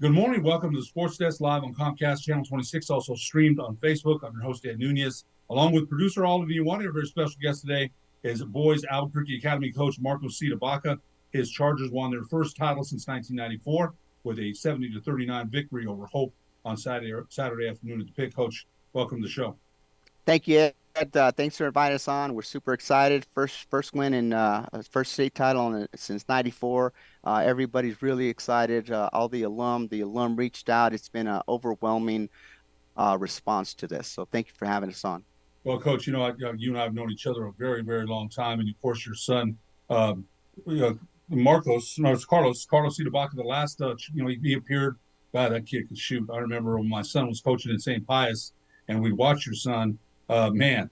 Good morning. Welcome to the Sports Desk live on Comcast Channel 26, also streamed on Facebook. I'm your host, Ed Nunez, along with producer Oliver One. Our very special guest today is boys Albuquerque Academy coach Marco CdeBaca. His Chargers won their first title since 1994 with a 70-39 victory over Hope on Saturday afternoon at the pit. Coach, welcome to the show. Thank you, Ed. Thanks for inviting us on. We're super excited. First win in first state title since '94. Everybody's really excited. All the alum reached out. It's been an overwhelming response to this. So thank you for having us on. Well, Coach, you and I have known each other a very, very long time, and of course, your son, um, you know, Marcos, no, it's Carlos CdeBaca. The last, he appeared. God, that kid could shoot. I remember when my son was coaching in St. Pius, and we watched your son. Man,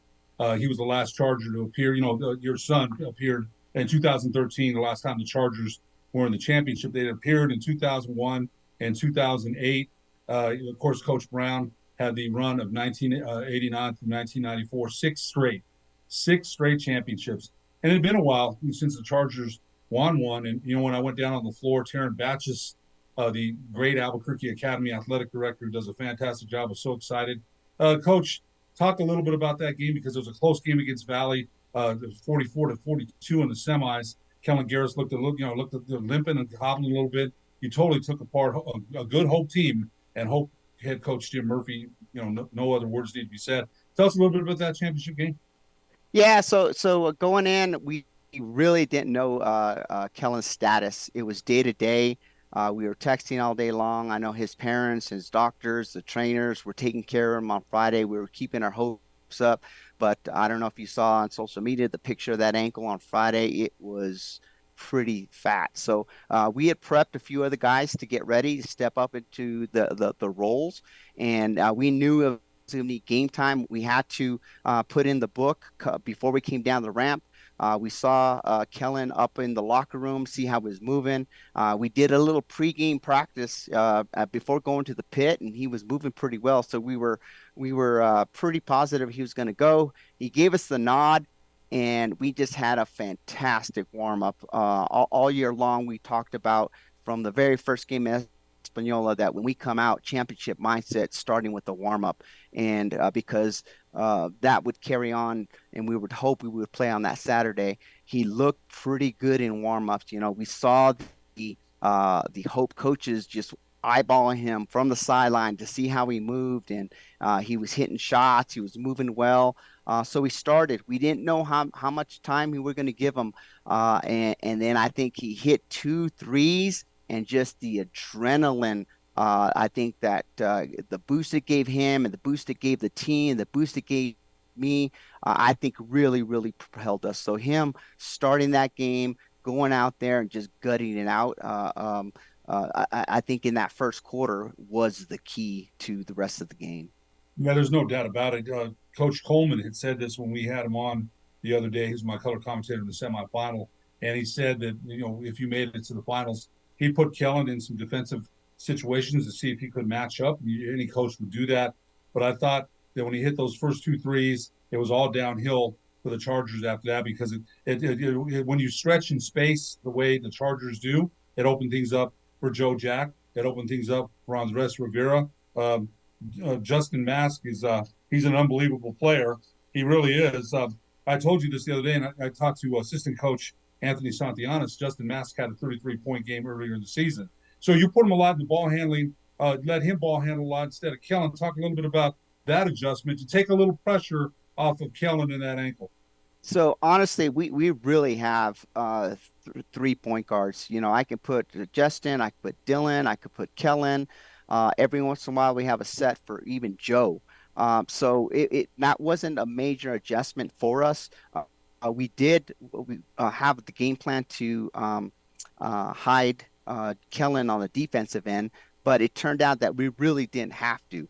he was the last Charger to appear. Your son appeared in 2013, the last time the Chargers were in the championship. They appeared in 2001 and 2008. Of course, Coach Brown had the run of 1989 through 1994, six straight championships. And it had been a while since the Chargers won one. And, when I went down on the floor, Taryn Batches, the great Albuquerque Academy athletic director, does a fantastic job. I was so excited. Coach, talk a little bit about that game because it was a close game against Valley. It was 44-42 in the semis. Kellen Garris looked limping and hobbling a little bit. You totally took apart a good Hope team, and Hope head coach Jim Murphy. No other words need to be said. Tell us a little bit about that championship game. Yeah. So going in, we really didn't know Kellen's status. It was day to day. We were texting all day long. I know his parents, his doctors, the trainers were taking care of him on Friday. We were keeping our hopes up. But I don't know if you saw on social media the picture of that ankle on Friday. It was pretty fat. So we had prepped a few other guys to get ready to step up into the roles. And we knew it was going to be game time. We had to put in the book before we came down the ramp. We saw Kellen up in the locker room, see how he was moving. We did a little pregame practice before going to the pit, and he was moving pretty well. So we were pretty positive he was going to go. He gave us the nod, and we just had a fantastic warm up. All year long, we talked about from the very first game in Espanola that when we come out, championship mindset starting with the warm up, and because that would carry on, and we would hope we would play on that Saturday. He looked pretty good in warm-ups. We saw the Hope coaches just eyeballing him from the sideline to see how he moved, and he was hitting shots. He was moving well. So we started. We didn't know how much time we were going to give him, and then I think he hit 2 threes, and just the adrenaline. I think that the boost it gave him and the boost it gave the team, the boost it gave me, I think really, really propelled us. So him starting that game, going out there and just gutting it out, I think in that first quarter was the key to the rest of the game. Yeah, there's no doubt about it. Coach Coleman had said this when we had him on the other day. He's my color commentator in the semifinal, and he said that if you made it to the finals, he put Kellen in some defensive situations to see if he could match up. Any coach would do that, but I thought that when he hit those first 2 threes, it was all downhill for the Chargers after that because when you stretch in space the way the Chargers do, it opened things up for Joe Jack. It opened things up for Andres Rivera. Justin Mask he's an unbelievable player. He really is. I told you this the other day, and I talked to assistant coach Anthony Santianes. Justin Mask had a 33-point game earlier in the season. So you put him a lot in the ball handling, let him ball handle a lot instead of Kellen. Talk a little bit about that adjustment to take a little pressure off of Kellen in that ankle. So honestly, we really have 3 point guards. I can put Justin, I could put Dylan, I could put Kellen. Every once in a while, we have a set for even Joe. So that wasn't a major adjustment for us. We did have the game plan to hide Kellen on the defensive end, but it turned out that we really didn't have to.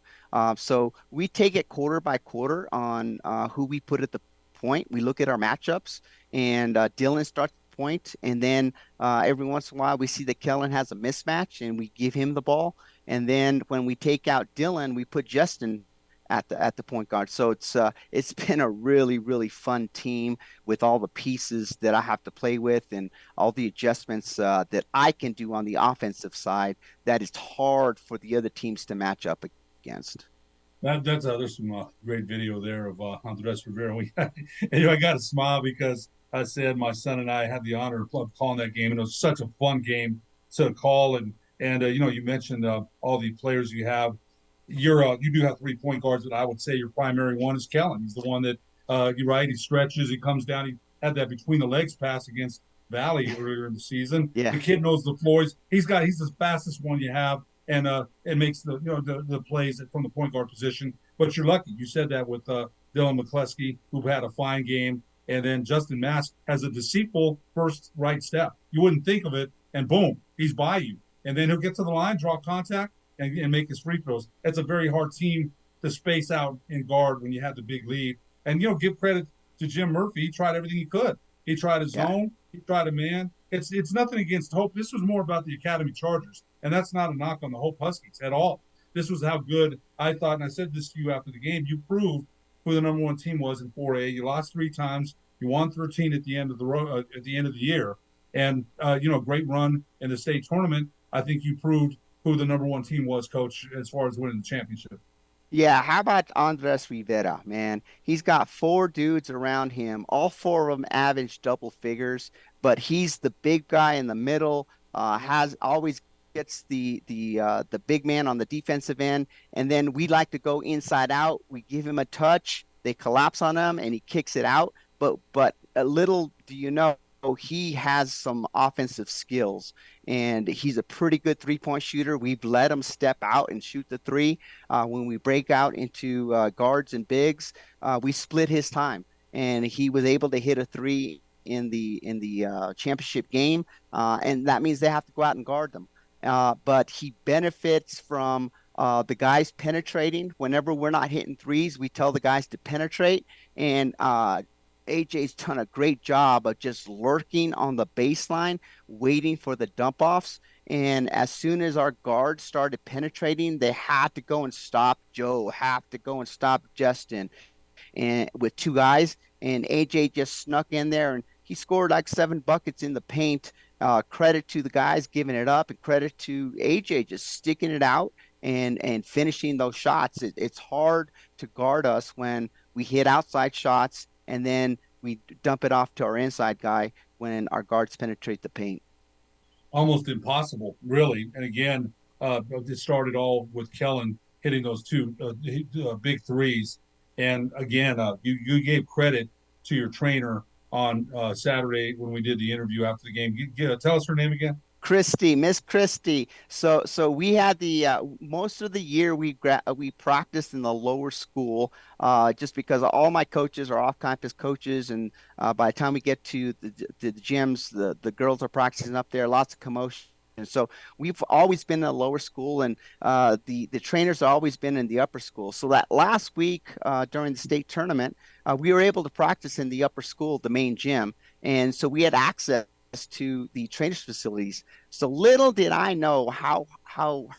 So we take it quarter by quarter on who we put at the point. We look at our matchups, and Dylan starts the point, and then every once in a while we see that Kellen has a mismatch, and we give him the ball. And then when we take out Dylan, we put Justin at the point guard. So it's been a really fun team with all the pieces that I have to play with and all the adjustments that I can do on the offensive side that is hard for the other teams to match up against. That's there's some great video there of Andres Rivera. And I got to smile because I said my son and I had the honor of calling that game, and it was such a fun game to call. And you mentioned all the players you have. You do have three point guards, but I would say your primary one is Kellen. He's the one that you're right. He stretches, he comes down. He had that between the legs pass against Valley earlier in the season. Yeah, The kid knows the floors. He's the fastest one you have, and makes the plays from the point guard position. But you're lucky. You said that with Dylan McCleskey, who had a fine game, and then Justin Mask has a deceitful first right step. You wouldn't think of it, and boom, he's by you. And then he'll get to the line, draw contact, and make his free throws. That's a very hard team to space out and guard when you have the big lead. And give credit to Jim Murphy. He tried everything he could. He tried a yeah. zone. He tried a man. It's nothing against Hope. This was more about the Academy Chargers, and that's not a knock on the Hope Huskies at all. This was how good I thought, and I said this to you after the game. You proved who the number one team was in 4A. You lost three times. You won 13 at the end of at the end of the year, and great run in the state tournament. I think you proved who the number one team was, Coach, as far as winning the championship. Yeah, how about Andres Rivera, man? He's got four dudes around him. All four of them average double figures, but he's the big guy in the middle, has always gets the big man on the defensive end, and then we like to go inside out. We give him a touch, they collapse on him, and he kicks it out. But a little do you know, he has some offensive skills, and he's a pretty good three-point shooter. We've let him step out and shoot the three. When we break out into guards and bigs, we split his time, and he was able to hit a three in the championship game, and that means they have to go out and guard them. But he benefits from the guys penetrating. Whenever we're not hitting threes, we tell the guys to penetrate, and AJ's done a great job of just lurking on the baseline, waiting for the dump offs. And as soon as our guards started penetrating, they had to go and stop Joe, have to go and stop Justin, and with two guys. And AJ just snuck in there and he scored like 7 buckets in the paint. Credit to the guys giving it up, and credit to AJ just sticking it out and finishing those shots. It's hard to guard us when we hit outside shots and then we dump it off to our inside guy when our guards penetrate the paint. Almost impossible, really. And again, it started all with Kellen hitting those two big threes. And again, you gave credit to your trainer on Saturday when we did the interview after the game. Tell us her name again. Christy, Miss Christy. So we had the most of the year we practiced in the lower school, just because all my coaches are off-campus coaches, and by the time we get to the gyms, the girls are practicing up there, lots of commotion. And so we've always been in the lower school, and the trainers have always been in the upper school. So that last week during the state tournament, we were able to practice in the upper school, the main gym, and so we had access to the trainers facilities. So little did I know how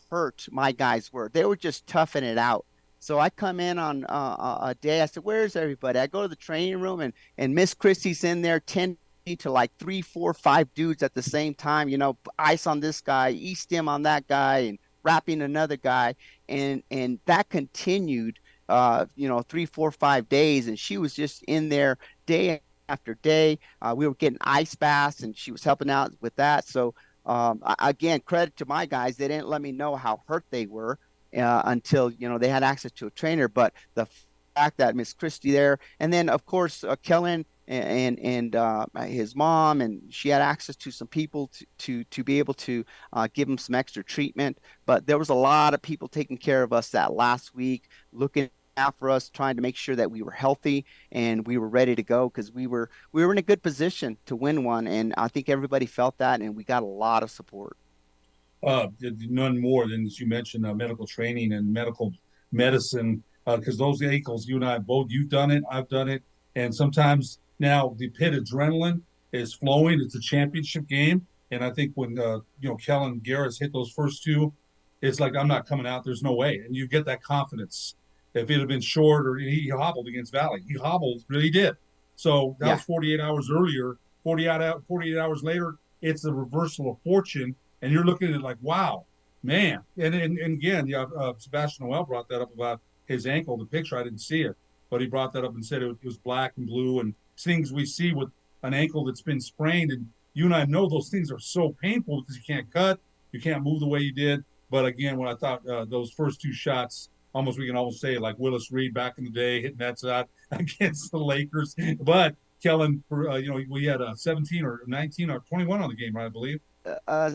hurt my guys were. They were just toughing it out. So I come in on a day. I said, "Where's everybody?" I go to the training room, and Miss Christie's in there tending to like three, four, five dudes at the same time. Ice on this guy, E-stim on that guy, and wrapping another guy, and that continued. 3, 4, 5 days, and she was just in there day after day. We were getting ice baths, and she was helping out with that. So again, credit to my guys. They didn't let me know how hurt they were until they had access to a trainer. But the fact that Miss Christie there, and then of course Kellen and his mom, and she had access to some people to be able to give him some extra treatment. But there was a lot of people taking care of us that last week, looking out for us, trying to make sure that we were healthy and we were ready to go, because we were in a good position to win one, and I think everybody felt that, and we got a lot of support. None more than, as you mentioned, medical training and medical medicine, because those ankles, you and I both, you've done it, I've done it, and sometimes now the pit adrenaline is flowing. It's a championship game, and I think when Kellen Garris hit those first two, it's like, I'm not coming out. There's no way, and you get that confidence. If it had been short, or he hobbled against Valley, he hobbled, really did. So that Yeah. was 48 hours earlier. 48 hours later, it's a reversal of fortune, and you're looking at it like, wow, man. And again, yeah, Sebastian Noel brought that up about his ankle. The picture, I didn't see it, but he brought that up and said it was black and blue, and things we see with an ankle that's been sprained. And you and I know those things are so painful because you can't cut, you can't move the way you did. But again, when I thought those first two shots, almost we can almost say like Willis Reed back in the day hitting that shot against the Lakers. But Kellen, we had 17 or 19 or 21 on the game, right? I believe.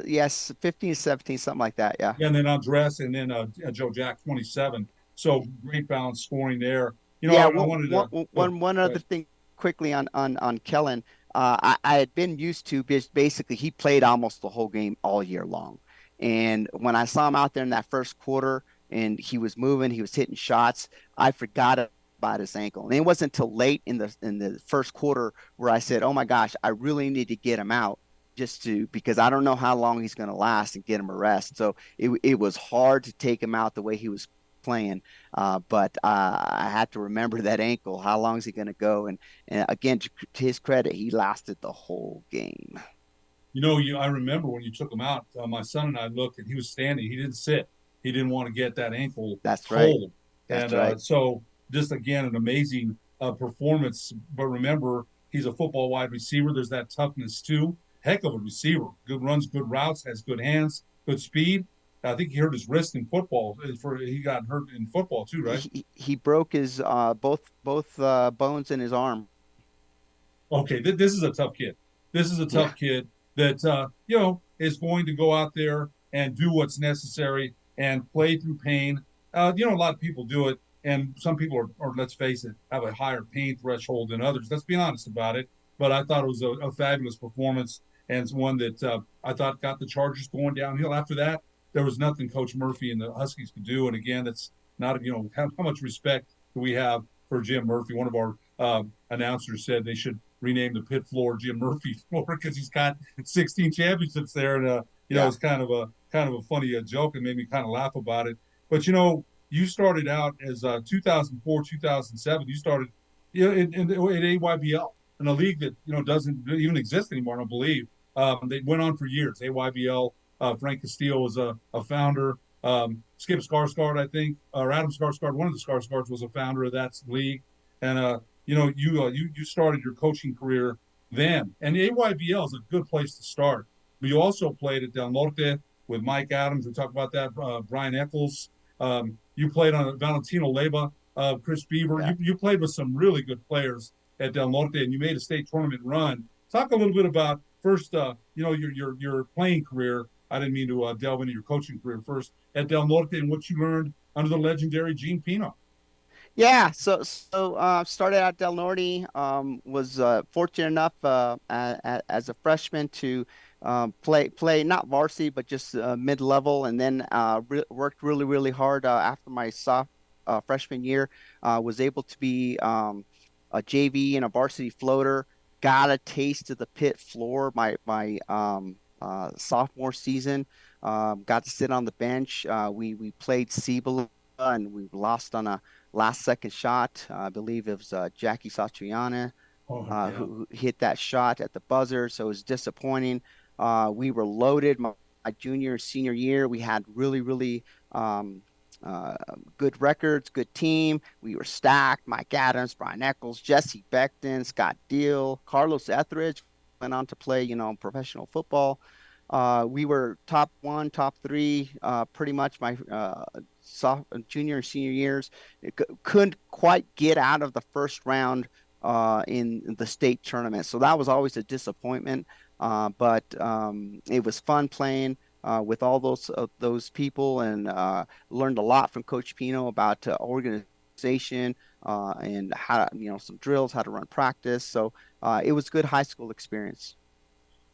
Yes, 15, 17, something like that. Yeah. Yeah, and then Andres, and then Joe Jack 27. So great balance scoring there. Yeah, I wanted to one go other ahead. thing quickly on Kellen. I had been used to basically he played almost the whole game all year long. And when I saw him out there in that first quarter and he was moving, he was hitting shots, I forgot about his ankle. And it wasn't until late in the first quarter where I said, "Oh my gosh, I really need to get him out just to because I don't know how long he's going to last and get him a rest." So it was hard to take him out the way he was playing. But I had to remember that ankle. How long is he going to go? And again, to his credit, he lasted the whole game. I remember when you took him out. My son and I looked, and he was standing. He didn't sit. He didn't want to get that ankle That's right. cold, That's and right. so just again an amazing performance. But remember, he's a football wide receiver. There's that toughness too. Heck of a receiver. Good runs, good routes, has good hands, good speed. I think he hurt his wrist in football. He got hurt in football too, right? He broke his both bones in his arm. Okay, this is a tough kid. This is a Yeah. tough kid that is going to go out there and do what's necessary and play through pain. A lot of people do it, and some people are, let's face it, have a higher pain threshold than others. Let's be honest about it. But I thought it was a fabulous performance, and it's one that I thought got the Chargers going downhill. After that, there was nothing Coach Murphy and the Huskies could do. And again, that's not how much respect do we have for Jim Murphy? One of our announcers said they should rename the pit floor Jim Murphy floor because he's got 16 championships there, and Yeah. it's kind of a funny joke and made me kind of laugh about it. But you started out as 2004, 2007. You started in AYBL, in a league that doesn't even exist anymore. I don't believe. They went on for years. AYBL. Frank Castillo was a founder. Skip Skarsgård, I think, or Adam Skarsgård, one of the Skarsgårds was a founder of that league. And you started your coaching career then, and the AYBL is a good place to start. But you also played at Del Norte with Mike Adams. We talked about that. Brian Eccles. You played on Valentino Leyva, Chris Beaver. Yeah. You played with some really good players at Del Norte, and you made a state tournament run. Talk a little bit about first, your playing career. I didn't mean to delve into your coaching career first at Del Norte and what you learned under the legendary Gene Pino. Yeah, started at Del Norte. Was fortunate enough as a freshman to play not varsity but just mid level, and then worked really hard after my soft freshman year. Was able to be a JV and a varsity floater. Got a taste of the pit floor my sophomore season. Got to sit on the bench. We played Cibola and we lost on a last second shot. I believe it was Jackie Satriana Oh yeah. who hit that shot at the buzzer. So it was disappointing. We were loaded my junior and senior year. We had really um, uh, good records, good team. We were stacked. Mike Adams, Brian Eccles, Jesse Beckton, Scott Deal, Carlos Etheridge went on to play, professional football. We were top one, top three, pretty much my junior and senior years. Couldn't quite get out of the first round in the state tournament, so that was always a disappointment. But it was fun playing with all those people, and learned a lot from Coach Pino about organization and how some drills, how to run practice. So it was a good high school experience.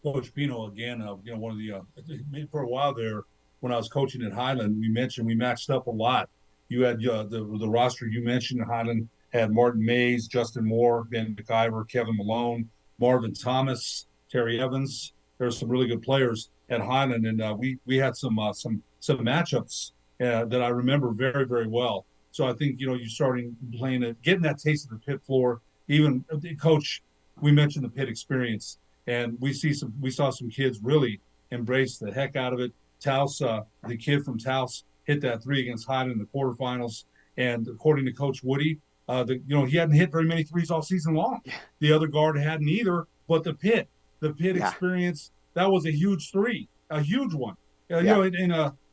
Coach Pino again, one of the for a while there when I was coaching at Highland, we matched up a lot. You had the roster you mentioned at Highland had Martin Mays, Justin Moore, Ben McIver, Kevin Malone, Marvin Thomas, Terry Evans. There were some really good players at Highland, and we had some matchups that I remember very well. So I think, you're starting playing it, getting that taste of the pit floor. Even coach, we mentioned the pit experience, and we saw some kids really embrace the heck out of it. Taos, the kid from Taos, hit that three against Hyde in the quarterfinals, and according to Coach Woody, he hadn't hit very many threes all season long. The other guard hadn't either, but the pit Yeah. experience, that was a huge three, a huge one. Yeah.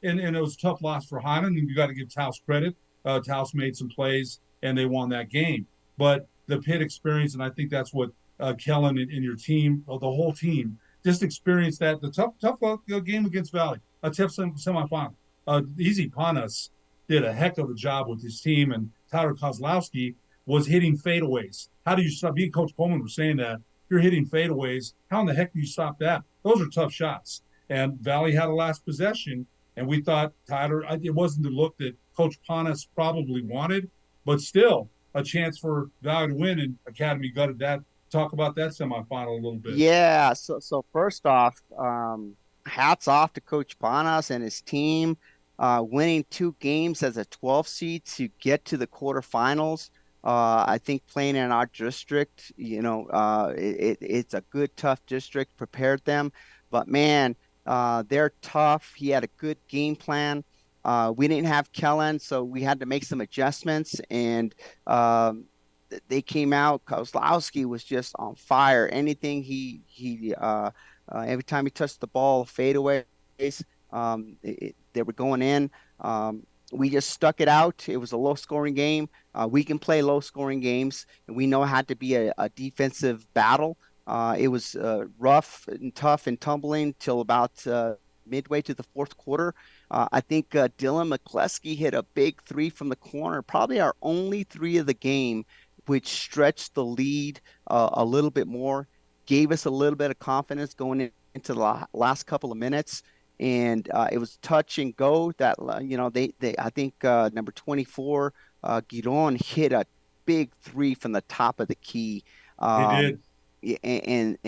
And it was a tough loss for Hyman, and you got to give Taos credit. Taos made some plays, and they won that game. But the pit experience, and I think that's what Kellen and your team, the whole team, just experienced that. The tough game against Valley, a tough semifinal. Easy Panas did a heck of a job with his team, and Tyler Kozlowski was hitting fadeaways. How do you stop? Me and Coach Coleman were saying that. You're hitting fadeaways. How in the heck do you stop that? Those are tough shots. And Valley had a last possession, and we thought Tyler, it wasn't the look that Coach Panas probably wanted, but still a chance for Valley to win, and Academy gutted that. Talk about that semifinal a little bit. Yeah. So first off, hats off to Coach Panas and his team, winning 2 games as a 12 seed to get to the quarterfinals. I think playing in our district, it's a good, tough district, prepared them. But man, they're tough. He had a good game plan. We didn't have Kellen, so we had to make some adjustments, and they came out. Kozlowski was just on fire. Anything every time he touched the ball, fadeaways, they were going in. We just stuck it out. It was a low-scoring game. We can play low-scoring games, and we know it had to be a defensive battle. It was rough and tough and tumbling till about midway to the fourth quarter. I think Dylan McCleskey hit a big three from the corner, probably our only three of the game, which stretched the lead a little bit more, gave us a little bit of confidence going into the last couple of minutes. And it was touch and go that, I think number 24, Giron, hit a big three from the top of the key. He did. And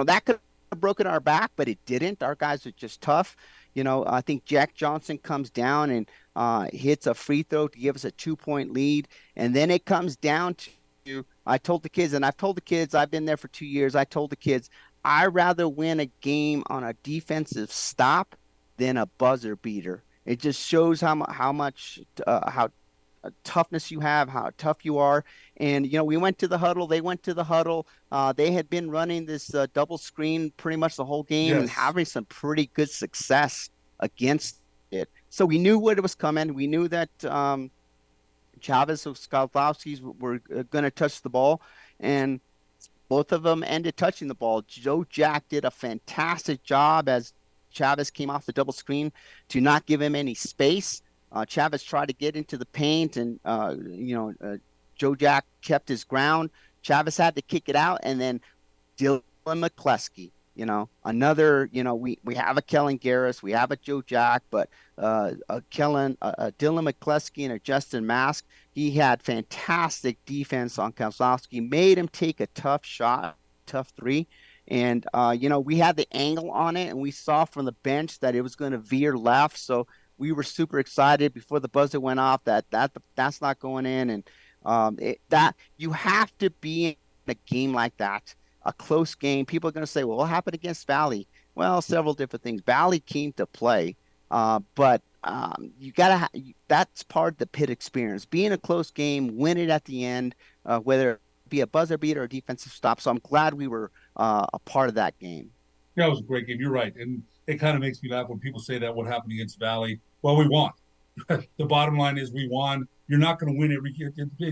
that could have broken our back, but it didn't. Our guys are just tough. I think Jack Johnson comes down and hits a free throw to give us a 2-point lead. And then it comes down to, I told the kids, and I've told the kids, I've been there for 2 years. I told the kids, I'd rather win a game on a defensive stop than a buzzer beater. It just shows how much toughness you have, how tough you are. And, we went to the huddle. They went to the huddle. They had been running this double screen pretty much the whole game, yes, and having some pretty good success against it. So we knew what was coming. We knew that Chavez and Skalkowski's were going to touch the ball, and both of them ended touching the ball. Joe Jack did a fantastic job as Chavez came off the double screen to not give him any space. Chavez tried to get into the paint, and Joe Jack kept his ground. Chavez had to kick it out, and then Dylan McCleskey, another, we have a Kellen Garris, we have a Joe Jack, but a Dylan McCleskey and a Justin Mask, he had fantastic defense on Kozlowski, made him take a tough shot, tough three. And, we had the angle on it, and we saw from the bench that it was going to veer left. So we were super excited before the buzzer went off that's not going in. And that you have to be in a game like that, a close game. People are going to say, well, what happened against Valley? Well, several different things. Valley came to play, but you got to that's part of the pit experience. Being a close game, win it at the end, whether it be a buzzer beater or a defensive stop. So I'm glad we were a part of that game. Yeah, it was a great game. You're right. And it kind of makes me laugh when people say that what happened against Valley. Well, we won. The bottom line is we won. You're not going to win every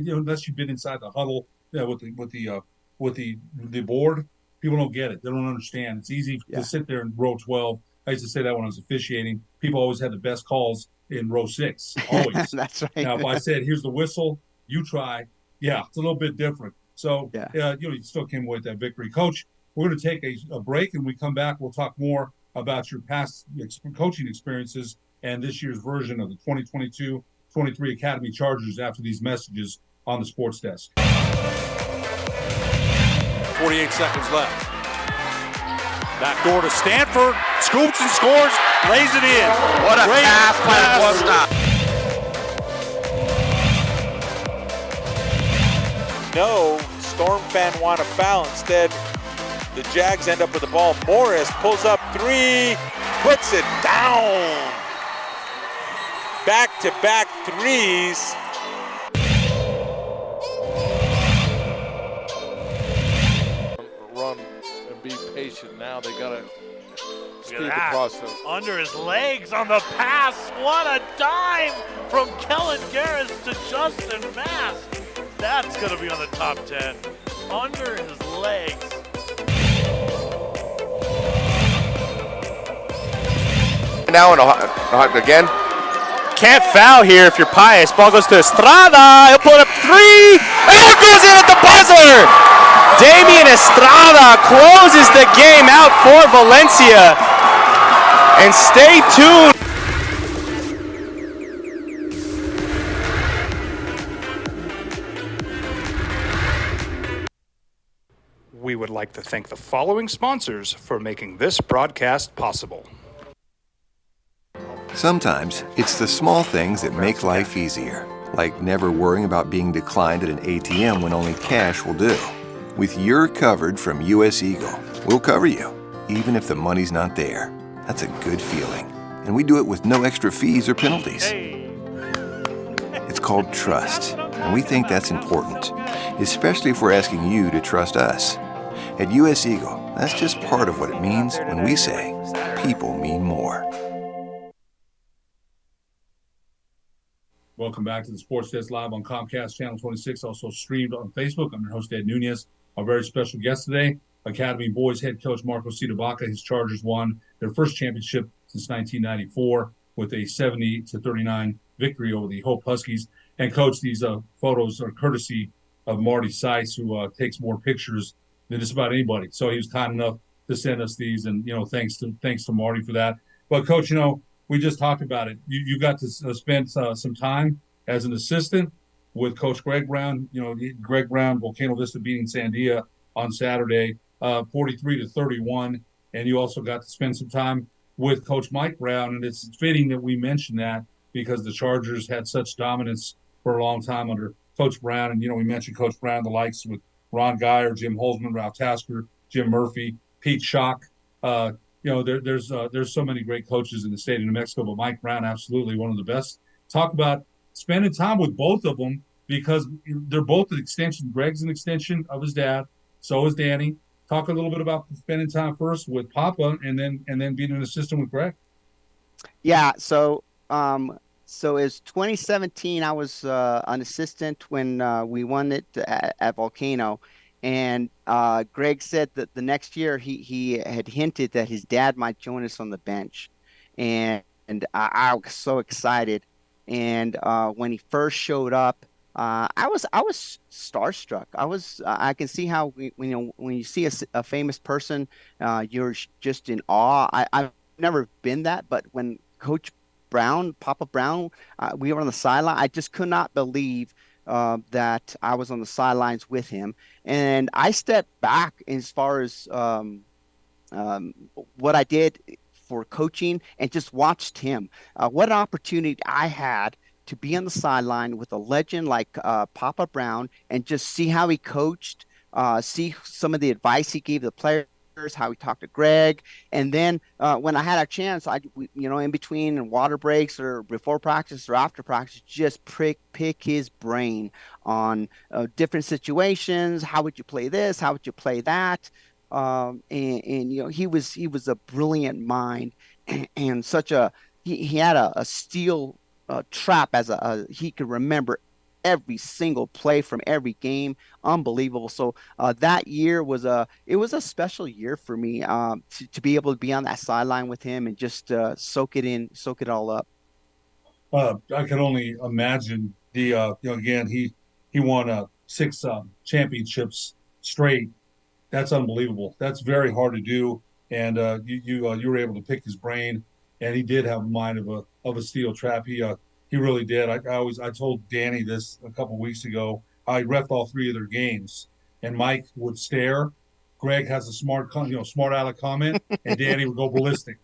unless you've been inside the huddle with the board. People don't get it. They don't understand. It's easy to sit there in row 12. I used to say that when I was officiating. People always had the best calls in row 6. Always. That's right. Now, if I said, here's the whistle, you try. Yeah, it's a little bit different. So, you still came away with that victory. Coach, we're going to take a break, and we come back. We'll talk more about your past coaching experiences and this year's version of the 2022-23 Academy Chargers after these messages on the Sports Desk. 48 seconds left. Back door to Stanford. Scoops and scores. Lays it in. What a pass by Costa. no Storm fan want a foul. Instead, the Jags end up with the ball. Morris pulls up three, puts it down. Back-to-back threes. Run and be patient. Now they got to speed the that. process. Under his legs on the pass. What a dime from Kellen Garris to Justin Mass. That's going to be on the top 10. Under his legs. Now again. Can't foul here if you're Pius. Ball goes to Estrada. He'll put up three. And it goes in at the buzzer. Damian Estrada closes the game out for Valencia. And stay tuned. We would like to thank the following sponsors for making this broadcast possible. Sometimes it's the small things that make life easier, like never worrying about being declined at an ATM when only cash will do. With You're Covered from US Eagle, we'll cover you, even if the money's not there. That's a good feeling. And we do it with no extra fees or penalties. It's called trust, and we think that's important, especially if we're asking you to trust us. At US Eagle, that's just part of what it means when we say people mean more. Welcome back to the Sports Desk Live on Comcast Channel 26, also streamed on Facebook. I'm your host, Ed Nunez. Our very special guest today, Academy boys head coach Marco CdeBaca. His Chargers won their first championship since 1994 with a 70-39 victory over the Hope Huskies. And, Coach, these photos are courtesy of Marty Seiss, who takes more pictures than just about anybody. So he was kind enough to send us these, and, thanks to Marty for that. But, Coach, we just talked about it. You got to spend some time as an assistant with Coach Greg Brown. Greg Brown, Volcano Vista beating Sandia on Saturday, 43-31. And you also got to spend some time with Coach Mike Brown. And it's fitting that we mention that because the Chargers had such dominance for a long time under Coach Brown. And, we mentioned Coach Brown, the likes with Ron Geyer, Jim Holzman, Ralph Tasker, Jim Murphy, Pete Schock. There's so many great coaches in the state of New Mexico, but Mike Brown, absolutely one of the best. Talk about spending time with both of them because they're both an extension. Greg's an extension of his dad. So is Danny. Talk a little bit about spending time first with Papa and then being an assistant with Greg. Yeah. So it's 2017. I was an assistant when we won it at Volcano. And Greg said that the next year he had hinted that his dad might join us on the bench. And I was so excited. And when he first showed up, I was starstruck. I can see how when you see a famous person, you're just in awe. I've never been that, but when Coach Brown, Papa Brown, we were on the sideline, I just could not believe that I was on the sidelines with him. And I stepped back as far as what I did for coaching and just watched him. What an opportunity I had to be on the sideline with a legend like Papa Brown and just see how he coached, see some of the advice he gave the players, how he talked to Greg. And then when I had a chance, in between water breaks or before practice or after practice, just pick his brain on different situations. How would you play this? How would you play that? He was a brilliant mind and he had a steel trap he could remember every single play from every game. Unbelievable. So that year was a special year for me to be able to be on that sideline with him and just soak it all up. I can only imagine again, he won 6 championships straight. That's unbelievable. That's very hard to do. And you were able to pick his brain, and he did have a mind of a steel trap. He really did. I told Danny this a couple weeks ago. I reffed all 3 of their games, and Mike would stare. Greg has a smart aleck comment, and Danny would go ballistic.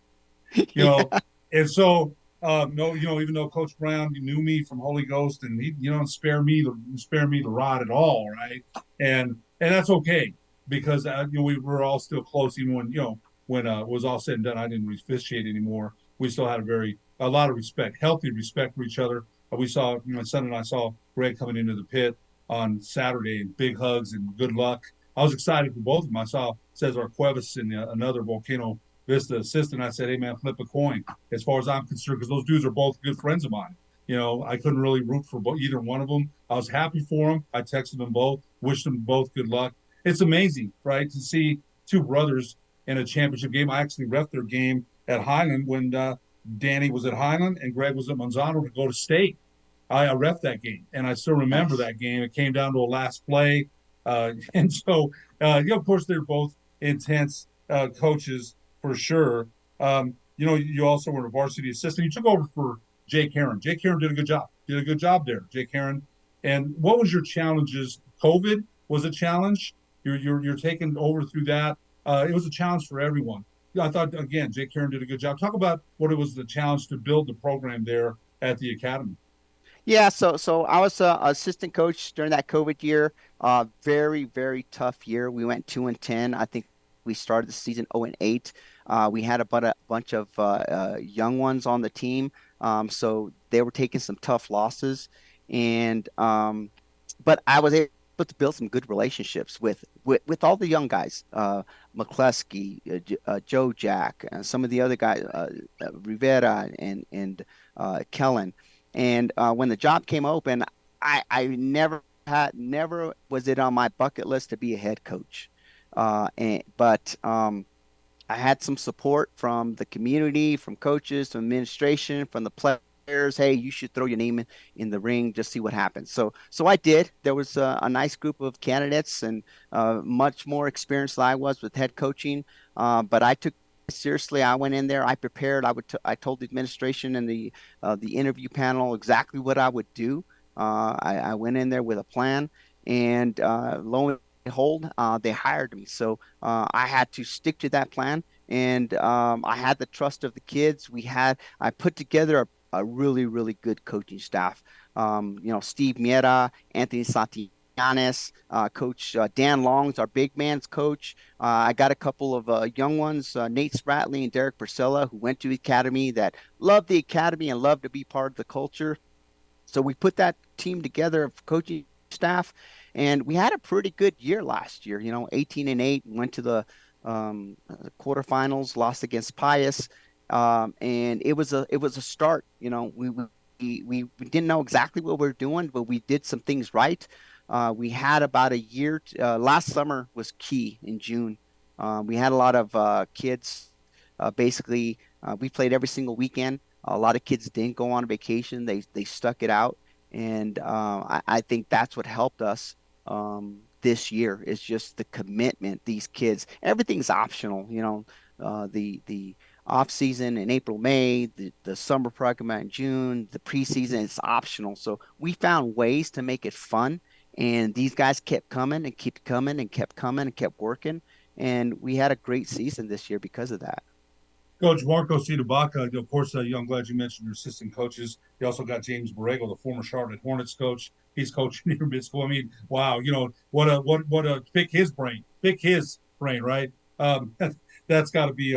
And so No, even though Coach Brown knew me from Holy Ghost, and he, didn't spare me the rod at all, right? And that's okay because we were all still close, even when it was all said and done. I didn't really officiate anymore. We still had a lot of respect, healthy respect for each other. We saw, my son and I saw Greg coming into the pit on Saturday, and big hugs and good luck. I was excited for both of them. I saw Cesar Cuevas and another Volcano Vista assistant. I said, "Hey man, flip a coin." As far as I'm concerned, because those dudes are both good friends of mine. I couldn't really root for either one of them. I was happy for them. I texted them both, wished them both good luck. It's amazing, right, to see two brothers in a championship game. I actually ref their game at Highland when Danny was at Highland and Greg was at Monsanto to go to state. I ref that game, and I still remember that game. It came down to a last play, and so of course, they're both intense coaches for sure. You also were a varsity assistant. You took over for Jake Heron. Jake Heron did a good job. Did a good job there, Jake Heron. And what was your challenges? COVID was a challenge. You're taking over through that. It was a challenge for everyone. I thought again, Jake Heron did a good job. Talk about what it was the challenge to build the program there at the academy. Yeah, so I was assistant coach during that COVID year. Very, very tough year. We went 2-10. I think we started the season 0-8. We had a bunch of young ones on the team, so they were taking some tough losses, and but I was able to build some good relationships with all the young guys, McCluskey, Joe Jack, and some of the other guys, Rivera and Kellen. And when the job came open, I never was it on my bucket list to be a head coach. But I had some support from the community, from coaches, from administration, from the players. Hey, you should throw your name in the ring, just see what happens. So I did. There was a nice group of candidates and much more experienced than I was with head coaching. But I took seriously. I went in there. I prepared. I told the administration and the interview panel exactly what I would do. I went in there with a plan, and lo and behold, they hired me. So I had to stick to that plan, and I had the trust of the kids. I put together a really, really good coaching staff. Steve Miera, Anthony Santillanes, Coach Dan Long's our big man's coach. I got a couple of young ones, Nate Spratley and Derek Priscilla, who went to the academy that loved the academy and loved to be part of the culture. So we put that team together of coaching staff, and we had a pretty good year last year. 18-8, went to the quarterfinals, lost against Pius, and it was a start. We didn't know exactly what we were doing, but we did some things right. We had about a year. Last summer was key in June. We had a lot of kids. Basically, we played every single weekend. A lot of kids didn't go on vacation. They stuck it out, and I think that's what helped us this year is just the commitment. These kids, everything's optional. The off season in April, May, the summer program in June, the preseason, it's optional. So we found ways to make it fun, and these guys kept coming and kept coming and kept coming and kept working, and we had a great season this year because of that. Coach Marco CdeBaca, of course, I'm glad you mentioned your assistant coaches. You also got James Borrego, the former Charlotte Hornets coach. He's coaching your mid school. I mean, wow, what a pick his brain, right? That's got to be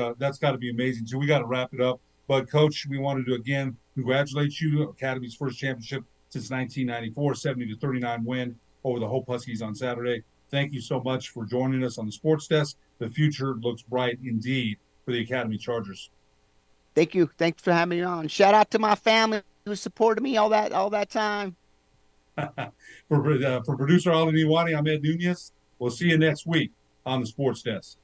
amazing. So we got to wrap it up. But Coach, we wanted to again congratulate you, Academy's first championship since 1994, 70-39 win over the Hope Huskies on Saturday. Thank you so much for joining us on the Sports Desk. The future looks bright indeed for the Academy Chargers. Thank you. Thanks for having me on. Shout out to my family who supported me all that time. For producer Alan Iwani, I'm Ed Nunez. We'll see you next week on the Sports Desk.